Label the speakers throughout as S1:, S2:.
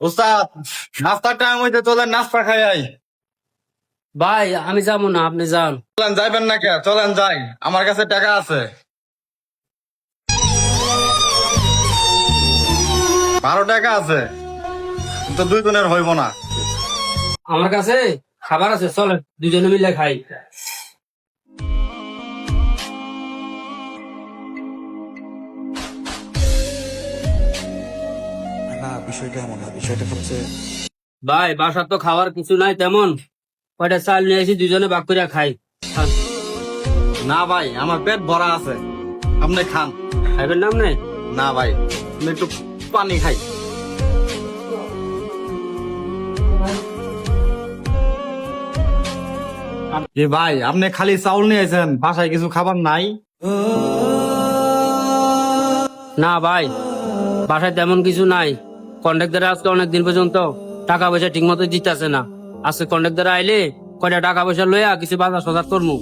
S1: উস্তাদ, নাস্তার টাইম হইতে চলেন নাস্তা খাই আই।
S2: ভাই আমি যাবো না, আপনি যান।
S1: চলেন, যাইবেন না কে? চলেন যাই, আমার কাছে টাকা আছে। 12 টাকা আছে, কিন্তু 2 জনের হইব না।
S2: আমার কাছে খাবার আছে, চলেন দুজনে মিলে খাই।
S3: না, বিষয়টা এমন না, বিষয়টা হচ্ছে
S2: ভাই বাসার তো খাওয়ার কিছু নাই তেমন, কয়টা চাল নিয়ে এসে দুজনে ভাগ করে খাই। খান।
S1: না ভাই, আমার পেট ভরা আছে, আপনি খান।
S2: খাইবেন না আপনি?
S1: না ভাই, আমি একটু পানি খাই। এ ভাই, আপনি খালি চাউল নিয়েছেন, বাসায় কিছু খাবার নাই?
S2: না ভাই, বাসায় তেমন কিছু নাই। কন্ট্রাক্টর আজকে অনেকদিন পর্যন্ত টাকা পয়সা ঠিক মতো দিতেছে না। আজকে কন্ট্রাক্টর আইলে কয়টা টাকা পয়সা লইয়া কিছু বাজার সজার করবো।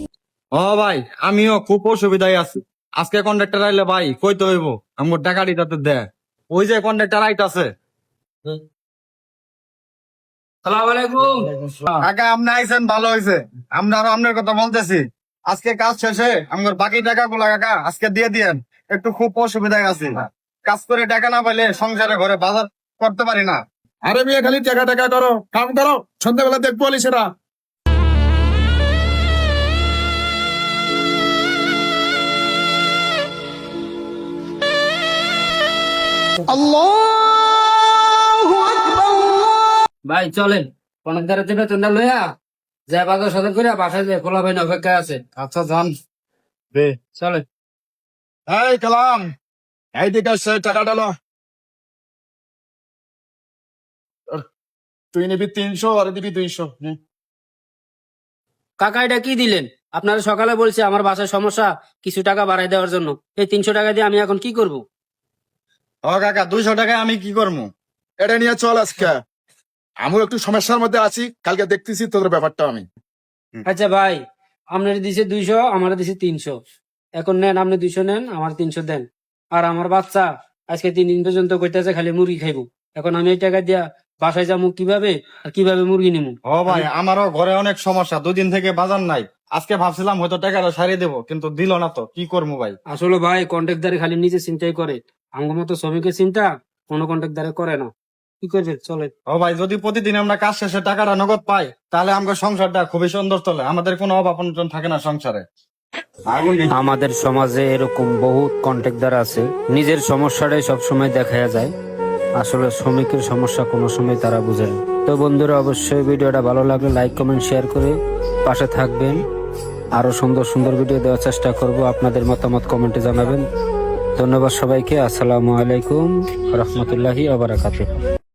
S1: ও ভাই, আমিও খুব অসুবিধায় আছি। আজকে কন্ডাক্টর আইলে ভাই কইতে হইব আমার টাকা দিতে দেয়। ওই যে কন্ডাক্টর আইতাছে।
S2: সালাম আলাইকুম।
S1: টাকা আপনি আইছেন, ভালো হয়েছে। আমরা আরো আপনার কথা বলতেছি। আজকে কাজ শেষে আমার বাকি টাকাগুলো কাকা আজকে দিয়ে দিয়েন। একটু খুব অসুবিধায় আছি, কাজ করে টাকা না পাইলে সংসারে ঘরে বাজার করতে পারি না।
S4: আরে মেয়ে খালি টাকা টাকা করো, কাম করো, সন্ধ্যাবেলা দেখবো আলিসেরা।
S2: ভাই চলেন, কন্ট্রাক্টরের থেকে বেতনটা লইয়া যা বাজার সজার করে বাসায় যায়, খোলা ভাই অপেক্ষা আছে।
S1: আচ্ছা যান বে।
S2: চলেন।
S4: এই কালাম, এই দিকে আসছে, টাকা ডালো। তুই নিবি 300 আর দিবি 200।
S2: কাকা এটা কি দিলেন? আপনারা সকালে বলছে আমার বাসায় সমস্যা, কিছু টাকা বাড়াই দেওয়ার জন্য। এই 300 টাকা দিয়ে আমি এখন কি করব?
S1: ও কাকা, 200 টাকায় আমি কি করবো?
S4: এটা নিয়ে চল আজকে, আমিও একটু সমস্যার মধ্যে আছি, কালকে দেখতেছি তোদের ব্যাপারটা আমি।
S2: আচ্ছা ভাই, আপনার দিছে 200, আমার দিছে 300। এখন নেন, আপনি 200 নেন, আমার 300 দেন। আর আমার বাচ্চা আজকে 3 দিন পর্যন্ত কইতেছে খালি মুরগি খাইবো। এখন আমি এই টাকা দিয়া বাসায় যাবো কিভাবে, আর কিভাবে মুরগি নিবো?
S1: ও ভাই, আমারও ঘরে অনেক সমস্যা, 2 দিন থেকে বাজার নাই। আজকে ভাবছিলাম হয়তো টাকাটা সারিয়ে দেবো, কিন্তু দিল না, তো কি করবো ভাই?
S2: আসলে ভাই কন্ট্রাক্টদারে খালি নিজে চিন্তাই করে, আমার মতো শ্রমিকের চিন্তা কোনো কন্ট্রাক্টদারে করে না। কি করবে? চলে।
S1: ও ভাই, যদি প্রতিদিন আমরা কাজ শেষে টাকাটা নগদ পাই, তাহলে আমাদের সংসারটা খুবই সুন্দর চলে, আমাদের কোনো অভাব অনটন থাকে না সংসারে।
S2: আমাদের সমাজে এরকম বহুত কন্ট্রাক্টদার আছে, নিজের সমস্যাটাই সবসময় দেখা যায়, আসলে শ্রমিকের সমস্যা কোনো সময় তারা বুঝে না। তো বন্ধুরা, অবশ্যই ভিডিওটা ভালো লাগলে লাইক কমেন্ট শেয়ার করে পাশে থাকবেন। আরো সুন্দর সুন্দর ভিডিও দেওয়ার চেষ্টা করব, আপনাদের মতামত কমেন্টে জানাবেন। ধন্যবাদ সবাইকে। আসসালামু আলাইকুম রহমতুল্লাহি ওয়া বারাকাতুহু।